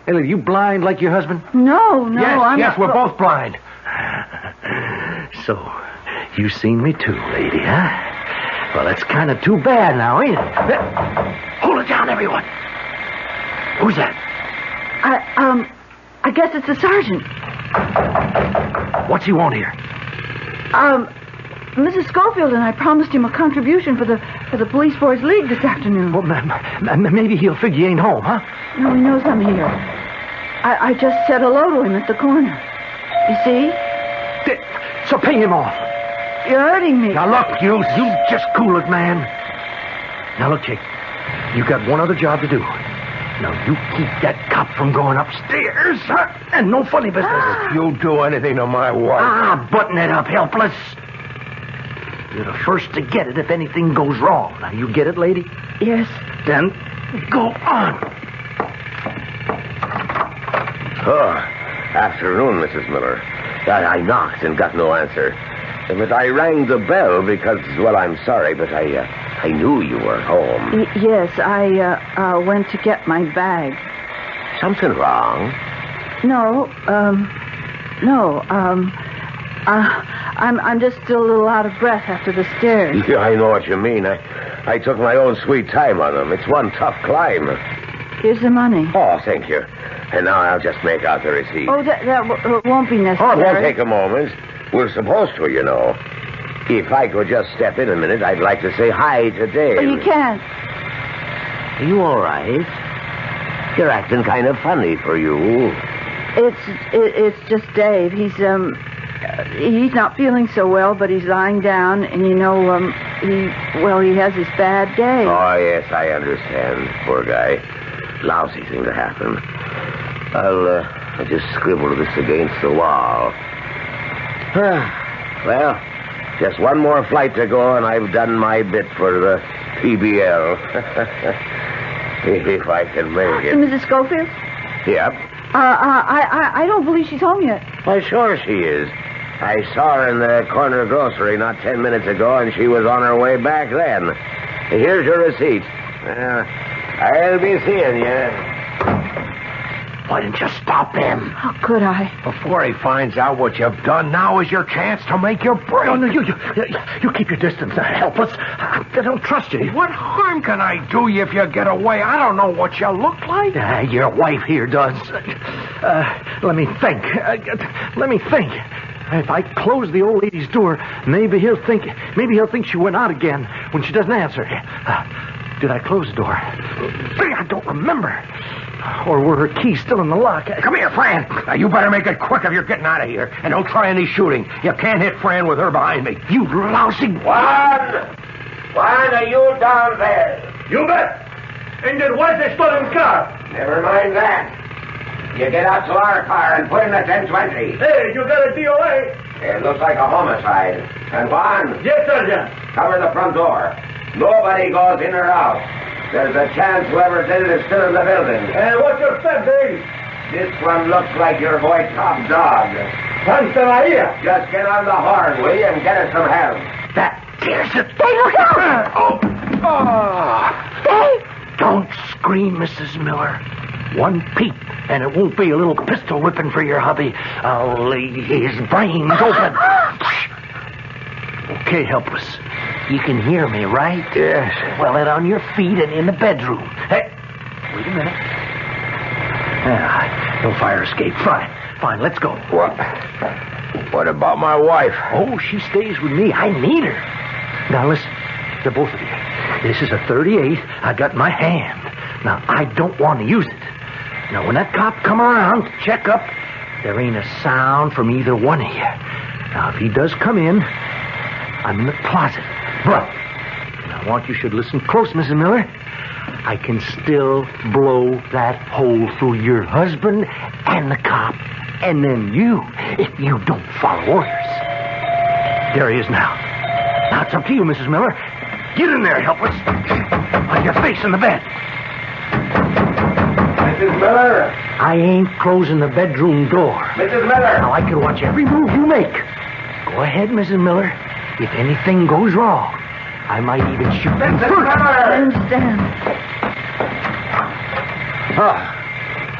you blind like your husband? No, I'm Yes, not. we're both blind. So, you seen me too, lady, huh? Well, that's kind of too bad now, ain't it? Hold it down, everyone. Who's that? I guess it's the sergeant. What's he want here? Mrs. Schofield and I promised him a contribution for the Police Force League this afternoon. Well, maybe he'll figure you ain't home, huh? No, he knows I'm here. I just said hello to him at the corner. You see? So pay him off. You're hurting me. Now, look, you just cool it, man. Now, look, Jake, you got one other job to do. Now, you keep that cop from going upstairs, huh? And no funny business. You'll do anything to my wife. Button it up, helpless. You're the first to get it if anything goes wrong. Now, you get it, lady? Yes. Then, go on. Afternoon, Mrs. Miller. I knocked and got no answer. But I rang the bell because, well, I'm sorry, but I knew you were home. Yes, I went to get my bag. Something wrong? No. I'm just still a little out of breath after the stairs. Yeah, I know what you mean. I took my own sweet time on them. It's one tough climb. Here's the money. Oh, thank you. And now I'll just make out the receipt. Oh, that won't be necessary. Oh, it won't take a moment. We're supposed to, you know. If I could just step in a minute, I'd like to say hi to Dave. Oh, you can't. Are you all right? You're acting kind of funny for you. It's just Dave. He's not feeling so well, but he's lying down, and he has his bad day. Oh, yes, I understand. Poor guy. Lousy thing to happen. I'll just scribble this against the wall. Well, just one more flight to go, and I've done my bit for the PBL. If I can make it. Mrs. Schofield? Yep. I don't believe she's home yet. Why, sure she is. I saw her in the corner grocery not 10 minutes ago, and she was on her way back then. Here's your receipt. I'll be seeing you. Why didn't you stop him? How could I? Before he finds out what you've done, now is your chance to make your break. No, you keep your distance, helpless. I don't trust you. What harm can I do you if you get away? I don't know what you look like. Your wife here does. Let me think. If I close the old lady's door, maybe he'll think she went out again when she doesn't answer. Did I close the door? I don't remember. Or were her keys still in the lock? Come here, Fran. Now, you better make it quick if you're getting out of here. And don't try any shooting. You can't hit Fran with her behind me. You lousy... Juan, are you down there? You bet. And then why's the stolen car? Never mind that. You get out to our car and put in the 1020. Hey, you got a DOA? It looks like a homicide. And Juan? Yes, Sergeant. Cover the front door. Nobody goes in or out. There's a chance whoever did it is still in the building. What's your step, Dave? This one looks like your boy Top Dog. Santa Maria. Just get on the horn, will you, and get us some help. There's it. Dave, look out! Oh. Dave! Don't scream, Mrs. Miller. One peep, and it won't be a little pistol whipping for your hubby. I'll lay his brains open. Okay, helpless. You can hear me, right? Yes. Well, then on your feet and in the bedroom. Hey, wait a minute. No fire escape. Fine, let's go. What about my wife? Oh, she stays with me. I need her. Now, listen, to both of you. This is a .38 I got in my hand. Now, I don't want to use it. Now, when that cop come around to check up, there ain't a sound from either one of you. Now, if he does come in, I'm in the closet. But I want you should listen close, Mrs. Miller. I can still blow that hole through your husband and the cop, and then you, if you don't follow orders. There he is now. Now, it's up to you, Mrs. Miller. Get in there, helpless. On your face in the bed. Mrs. Miller? I ain't closing the bedroom door. Mrs. Miller? Now, I can watch every move you make. Go ahead, Mrs. Miller. If anything goes wrong, I might even shoot you Mrs. first. Miller! I understand.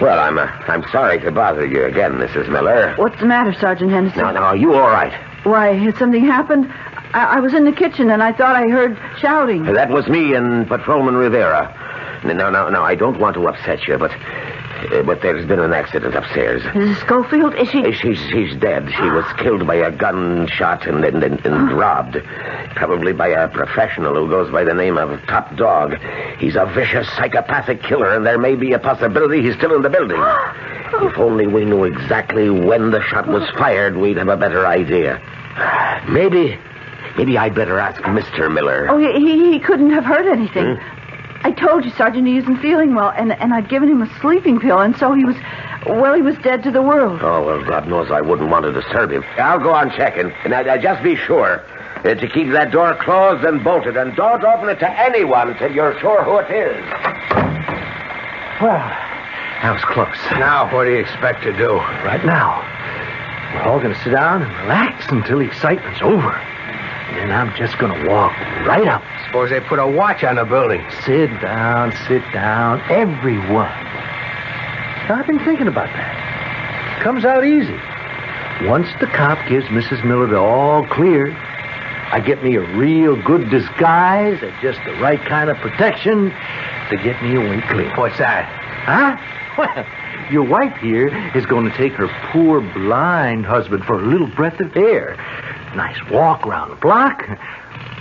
Well, I'm sorry to bother you again, Mrs. Miller. What's the matter, Sergeant Henderson? No, are you all right? Why, had something happened? I was in the kitchen, and I thought I heard shouting. That was me and Patrolman Rivera. No, I don't want to upset you, but there's been an accident upstairs. Mrs. Schofield, is she... She's dead. She was killed by a gunshot and robbed. Probably by a professional who goes by the name of Top Dog. He's a vicious, psychopathic killer, and there may be a possibility he's still in the building. If only we knew exactly when the shot was fired, we'd have a better idea. Maybe I'd better ask Mr. Miller. Oh, he couldn't have heard anything. I told you, Sergeant, he isn't feeling well, and I'd given him a sleeping pill, and so he was dead to the world. Oh, well, God knows I wouldn't want to disturb him. I'll go on checking, and just be sure to keep that door closed and bolted, and don't open it to anyone till you're sure who it is. Well, that was close. Now, what do you expect to do? Right now, we're all going to sit down and relax until the excitement's over. And then I'm just going to walk right up. Suppose they put a watch on the building. Sit down, everyone. Now, I've been thinking about that. Comes out easy. Once the cop gives Mrs. Miller the all clear, I get me a real good disguise at just the right kind of protection to get me away clean. What's that? Huh? Well, your wife here is going to take her poor blind husband for a little breath of air. Nice walk around the block.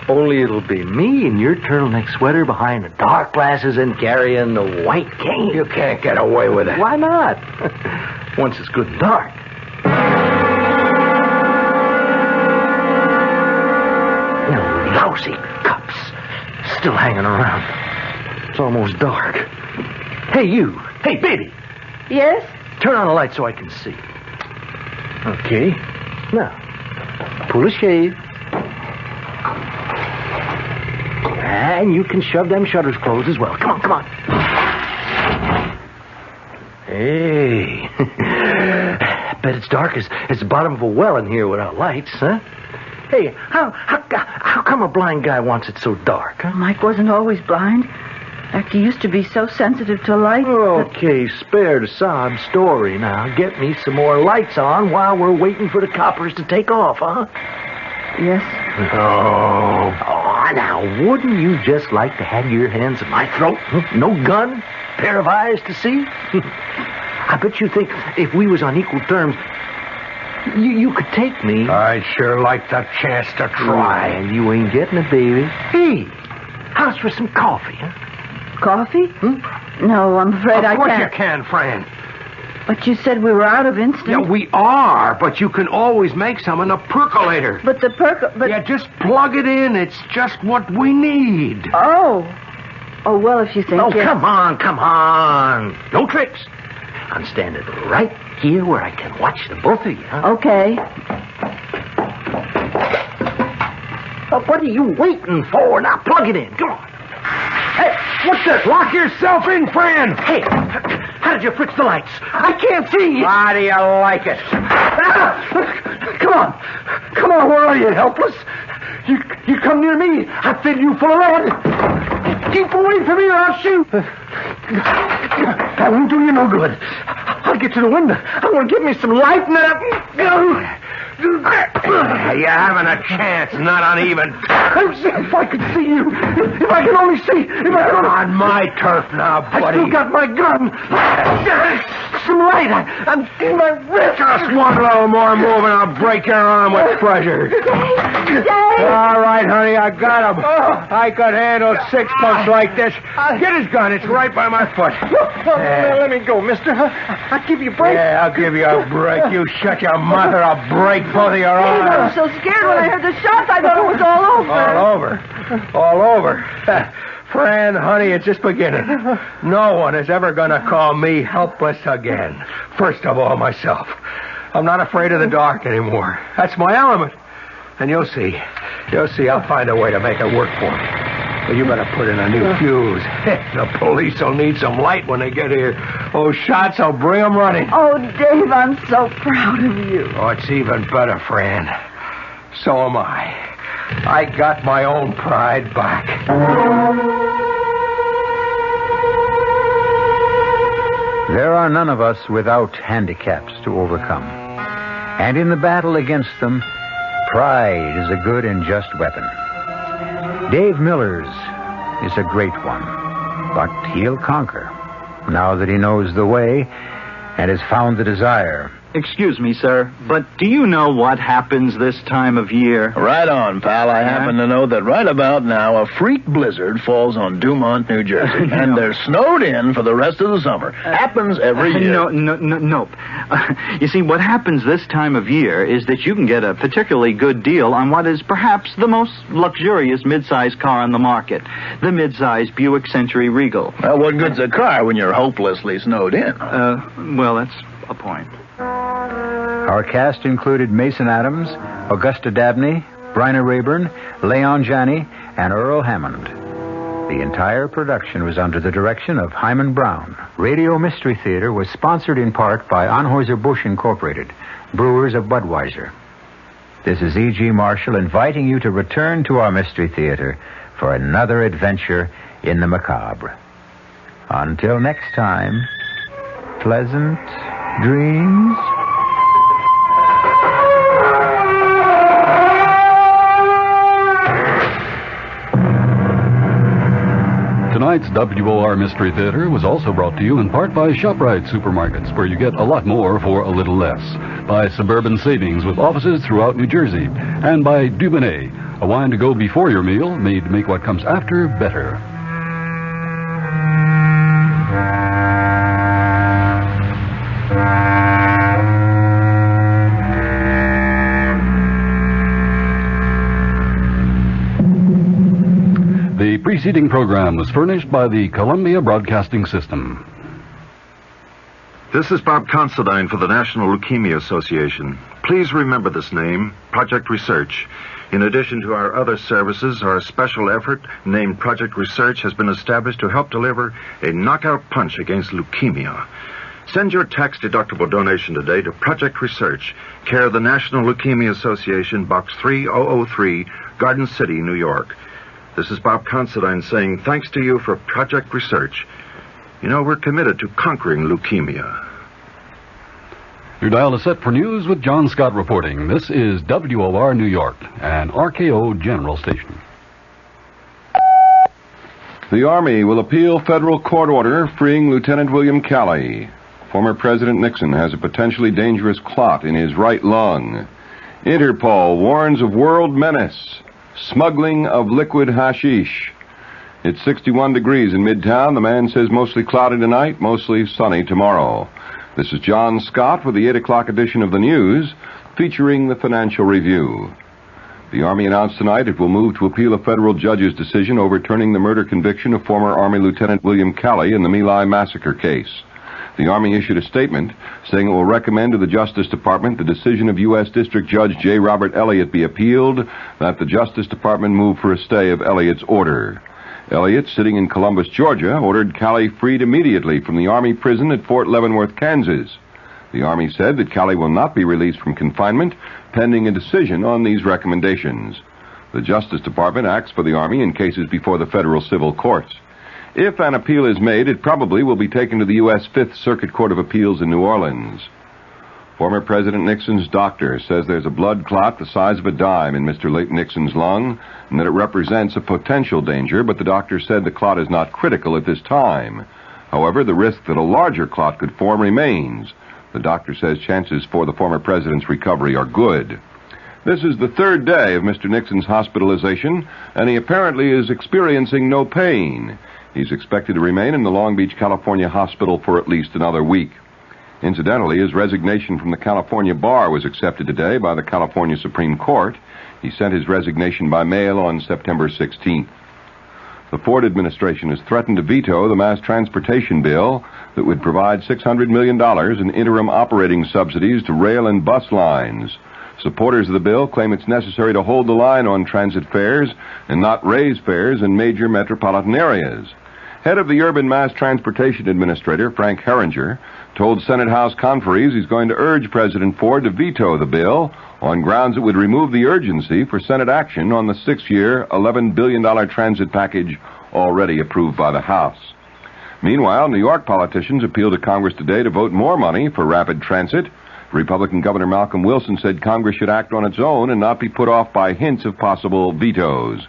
Only it'll be me in your turtleneck sweater behind the dark glasses and carrying the white cane. You can't get away with it. Why not? Once it's good and dark. You know, lousy cops still hanging around. It's almost dark. Hey, you. Hey, baby. Yes? Turn on the light so I can see. Okay. Now, pull a shade. And you can shove them shutters closed as well. Come on. Hey. Bet it's dark as the bottom of a well in here without lights, huh? Hey, how come a blind guy wants it so dark, huh? Mike wasn't always blind. In fact, he used to be so sensitive to light. Okay, spare the sob story now. Get me some more lights on while we're waiting for the coppers to take off, huh? Yes. Oh, now, wouldn't you just like to have your hands at my throat? No gun, pair of eyes to see? I bet you think if we was on equal terms, you could take me. I'd sure like the chance to try. And you ain't getting it, baby. Hey, how's for some coffee, huh? Coffee? No, I'm afraid I can't. Of course you can, friend. But you said we were out of instant. Yeah, we are, but you can always make some in a percolator. But the Yeah, just plug it in. It's just what we need. Oh, well, if you think... Oh, come on. No tricks. I'm standing right here where I can watch the both of you, huh? Okay. What are you waiting for? Now, plug it in. Come on. Hey, what's this? Lock yourself in, friend. Hey, How did you fix the lights? I can't see. How do you like it? Come on. Come on, where are you, helpless? You come near me, I fill you full of lead. Keep away from me or I'll shoot. That won't do you no good. I'll get to the window. I'm going to get me some light and then I'll... You haven't a chance, not on even. If I could see you. If I could only see. You're on my turf now, buddy. I still got my gun. Some light on my wrist. Just one little more move and I'll break your arm with pleasure. All right, honey, I got him. I could handle 6 punks like this. Get his gun. It's right by my foot. Let me go, mister. I'll give you a break. Yeah, I'll give you a break. You shut your mouth or I'll break both of your arms. I was so scared when I heard the shots. I thought it was all over. All over. Fran, honey, it's just beginning. No one is ever going to call me helpless again. First of all, myself. I'm not afraid of the dark anymore. That's my element. And you'll see. I'll find a way to make it work for me. But you better put in a new fuse. The police will need some light when they get here. Those shots will bring them running. Oh, Dave, I'm so proud of you. Oh, it's even better, Fran. So am I. I got my own pride back. There are none of us without handicaps to overcome. And in the battle against them, pride is a good and just weapon. Dave Miller's is a great one, but he'll conquer now that he knows the way and has found the desire. Excuse me, sir, but do you know what happens this time of year? Right on, pal. I happen to know that right about now a freak blizzard falls on Dumont, New Jersey, and they're snowed in for the rest of the summer. Happens every year. Nope. You see, what happens this time of year is that you can get a particularly good deal on what is perhaps the most luxurious midsize car on the market, the midsize Buick Century Regal. Well, what good's a car when you're hopelessly snowed in? Well, that's a point. Our cast included Mason Adams, Augusta Dabney, Bryna Rayburn, Leon Janney, and Earl Hammond. The entire production was under the direction of Himan Brown. Radio Mystery Theater was sponsored in part by Anheuser-Busch Incorporated, brewers of Budweiser. This is E.G. Marshall inviting you to return to our Mystery Theater for another adventure in the macabre. Until next time, pleasant dreams. Tonight's WOR Mystery Theater was also brought to you in part by ShopRite Supermarkets, where you get a lot more for a little less. By Suburban Savings with offices throughout New Jersey. And by Dubonnet, a wine to go before your meal, made to make what comes after better. The preceding program was furnished by the Columbia Broadcasting System. This is Bob Considine for the National Leukemia Association. Please remember this name, Project Research. In addition to our other services, our special effort, named Project Research, has been established to help deliver a knockout punch against leukemia. Send your tax-deductible donation today to Project Research, care of the National Leukemia Association, Box 3003, Garden City, New York. This is Bob Considine saying thanks to you for Project Research. You know, we're committed to conquering leukemia. Your dial is set for news with John Scott reporting. This is WOR New York, an RKO General Station. The Army will appeal federal court order freeing Lieutenant William Calley. Former President Nixon has a potentially dangerous clot in his right lung. Interpol warns of world menace. Smuggling of liquid hashish. It's 61 degrees in Midtown. The man says mostly cloudy tonight, mostly sunny tomorrow. This is John Scott with the 8 o'clock edition of the news, featuring the Financial Review. The Army announced tonight it will move to appeal a federal judge's decision overturning the murder conviction of former Army Lieutenant William Calley in the My Lai massacre case. The Army issued a statement saying it will recommend to the Justice Department the decision of U.S. District Judge J. Robert Elliott be appealed, that the Justice Department move for a stay of Elliott's order. Elliott, sitting in Columbus, Georgia, ordered Calley freed immediately from the Army prison at Fort Leavenworth, Kansas. The Army said that Calley will not be released from confinement pending a decision on these recommendations. The Justice Department acts for the Army in cases before the federal civil courts. If an appeal is made, it probably will be taken to the U.S. Fifth Circuit Court of Appeals in New Orleans. Former President Nixon's doctor says there's a blood clot the size of a dime in Mr. Nixon's lung and that it represents a potential danger, but the doctor said the clot is not critical at this time. However, the risk that a larger clot could form remains. The doctor says chances for the former president's recovery are good. This is the third day of Mr. Nixon's hospitalization, and he apparently is experiencing no pain. He's expected to remain in the Long Beach, California hospital for at least another week. Incidentally, his resignation from the California bar was accepted today by the California Supreme Court. He sent his resignation by mail on September 16th. The Ford administration has threatened to veto the mass transportation bill that would provide $600 million in interim operating subsidies to rail and bus lines. Supporters of the bill claim it's necessary to hold the line on transit fares and not raise fares in major metropolitan areas. Head of the Urban Mass Transportation Administrator, Frank Herringer, told Senate House conferees he's going to urge President Ford to veto the bill on grounds it would remove the urgency for Senate action on the 6-year, $11 billion transit package already approved by the House. Meanwhile, New York politicians appealed to Congress today to vote more money for rapid transit. Republican Governor Malcolm Wilson said Congress should act on its own and not be put off by hints of possible vetoes.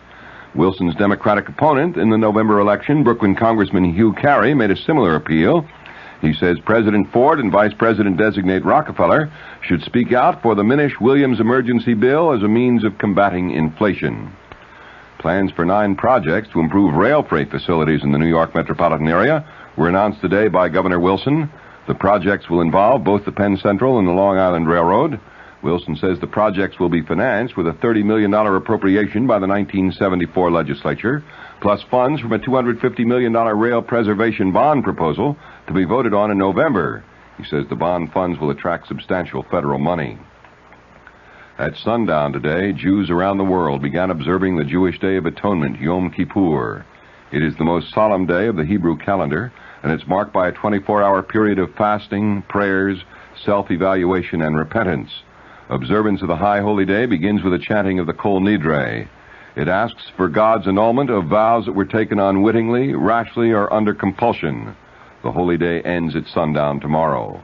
Wilson's Democratic opponent in the November election, Brooklyn Congressman Hugh Carey, made a similar appeal. He says President Ford and Vice President-designate Rockefeller should speak out for the Minish-Williams emergency bill as a means of combating inflation. Plans for 9 projects to improve rail freight facilities in the New York metropolitan area were announced today by Governor Wilson. The projects will involve both the Penn Central and the Long Island Railroad. Wilson says the projects will be financed with a $30 million appropriation by the 1974 legislature, plus funds from a $250 million rail preservation bond proposal to be voted on in November. He says the bond funds will attract substantial federal money. At sundown today, Jews around the world began observing the Jewish Day of Atonement, Yom Kippur. It is the most solemn day of the Hebrew calendar, and it's marked by a 24-hour period of fasting, prayers, self-evaluation, and repentance. Observance of the High Holy Day begins with a chanting of the Kol Nidre. It asks for God's annulment of vows that were taken unwittingly, rashly, or under compulsion. The Holy Day ends at sundown tomorrow.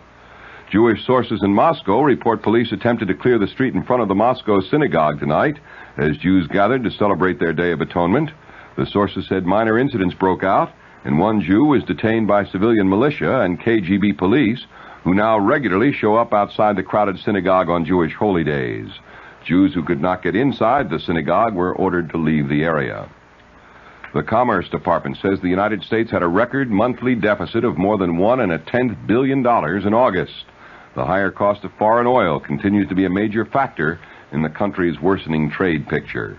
Jewish sources in Moscow report police attempted to clear the street in front of the Moscow synagogue tonight as Jews gathered to celebrate their Day of Atonement. The sources said minor incidents broke out, and one Jew was detained by civilian militia and KGB police, who now regularly show up outside the crowded synagogue on Jewish holy days. Jews who could not get inside the synagogue were ordered to leave the area. The Commerce Department says the United States had a record monthly deficit of more than $1.1 billion in August. The higher cost of foreign oil continues to be a major factor in the country's worsening trade picture.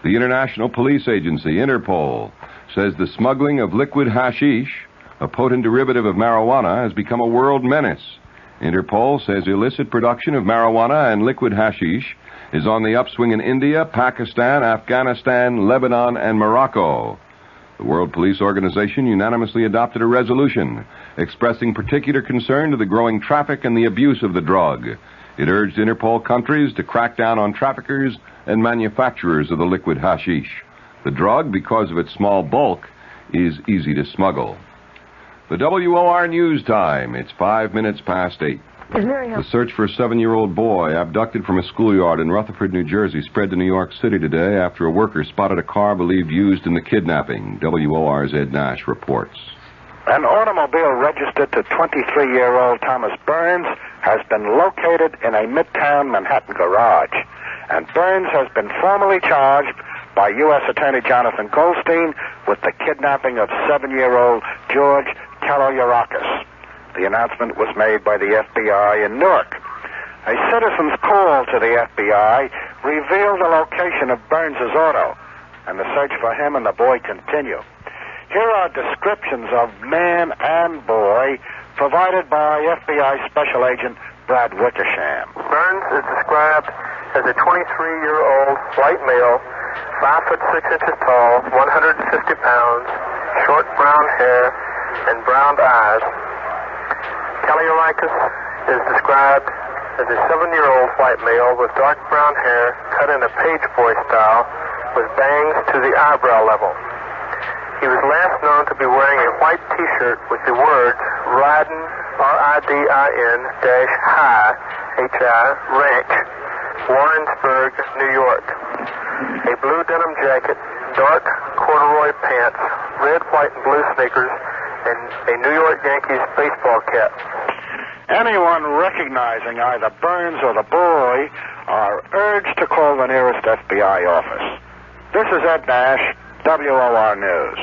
The International Police Agency, Interpol, says the smuggling of liquid hashish, a potent derivative of marijuana, has become a world menace. Interpol says illicit production of marijuana and liquid hashish is on the upswing in India, Pakistan, Afghanistan, Lebanon, and Morocco. The World Police Organization unanimously adopted a resolution expressing particular concern to the growing traffic and the abuse of the drug. It urged Interpol countries to crack down on traffickers and manufacturers of the liquid hashish. The drug, because of its small bulk, is easy to smuggle. The WOR News Time. It's 5 minutes past 8. The search for a 7-year-old boy abducted from a schoolyard in Rutherford, New Jersey, spread to New York City today after a worker spotted a car believed used in the kidnapping. WOR's Ed Nash reports. An automobile registered to 23-year-old Thomas Burns has been located in a Midtown Manhattan garage, and Burns has been formally charged by U.S. Attorney Jonathan Goldstein with the kidnapping of 7-year-old George Kaloyarakis. The announcement was made by the FBI in Newark. A citizen's call to the FBI revealed the location of Burns's auto, and the search for him and the boy continue. Here are descriptions of man and boy provided by FBI Special Agent Brad Wickersham. Burns is described as a 23-year-old white male 5 foot 6 inches tall, 150 pounds, short brown hair, and brown eyes. Calioricus is described as a 7-year-old white male with dark brown hair cut in a page boy style with bangs to the eyebrow level. He was last known to be wearing a white T-shirt with the words Ridin, R-I-D-I-N, -High, H-I, Ranch, Warrensburg, New York. A blue denim jacket, dark corduroy pants, red, white, and blue sneakers, and a New York Yankees baseball cap. Anyone recognizing either Burns or the boy are urged to call the nearest FBI office. This is Ed Nash, WOR News.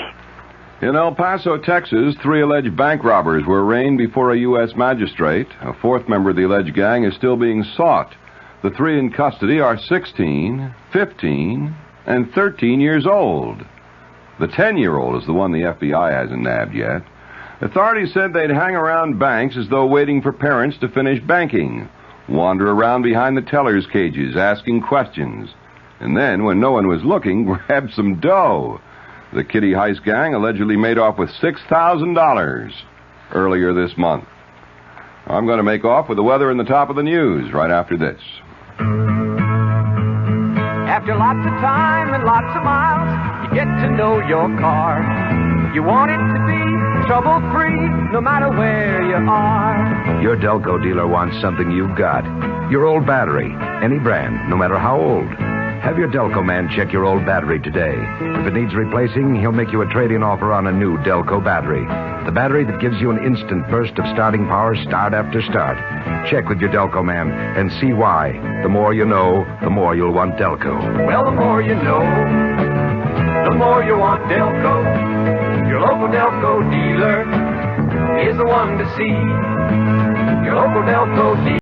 In El Paso, Texas, 3 alleged bank robbers were arraigned before a U.S. magistrate. A 4th member of the alleged gang is still being sought. The 3 in custody are 16, 15, and 13 years old. The 10-year-old is the one the FBI hasn't nabbed yet. Authorities said they'd hang around banks as though waiting for parents to finish banking, wander around behind the tellers' cages asking questions, and then, when no one was looking, grab some dough. The Kitty Heist gang allegedly made off with $6,000 earlier this month. I'm going to make off with the weather and the top of the news right after this. After lots of time and lots of miles, you get to know your car. You want it to be trouble-free, no matter where you are. Your Delco dealer wants something you've got. Your old battery, any brand, no matter how old. Have your Delco man check your old battery today. If it needs replacing, he'll make you a trade-in offer on a new Delco battery. The battery that gives you an instant burst of starting power start after start. Check with your Delco man and see why. The more you know, the more you'll want Delco. Well, the more you know, the more you want Delco. Your local Delco dealer is the one to see. Your local Delco dealer.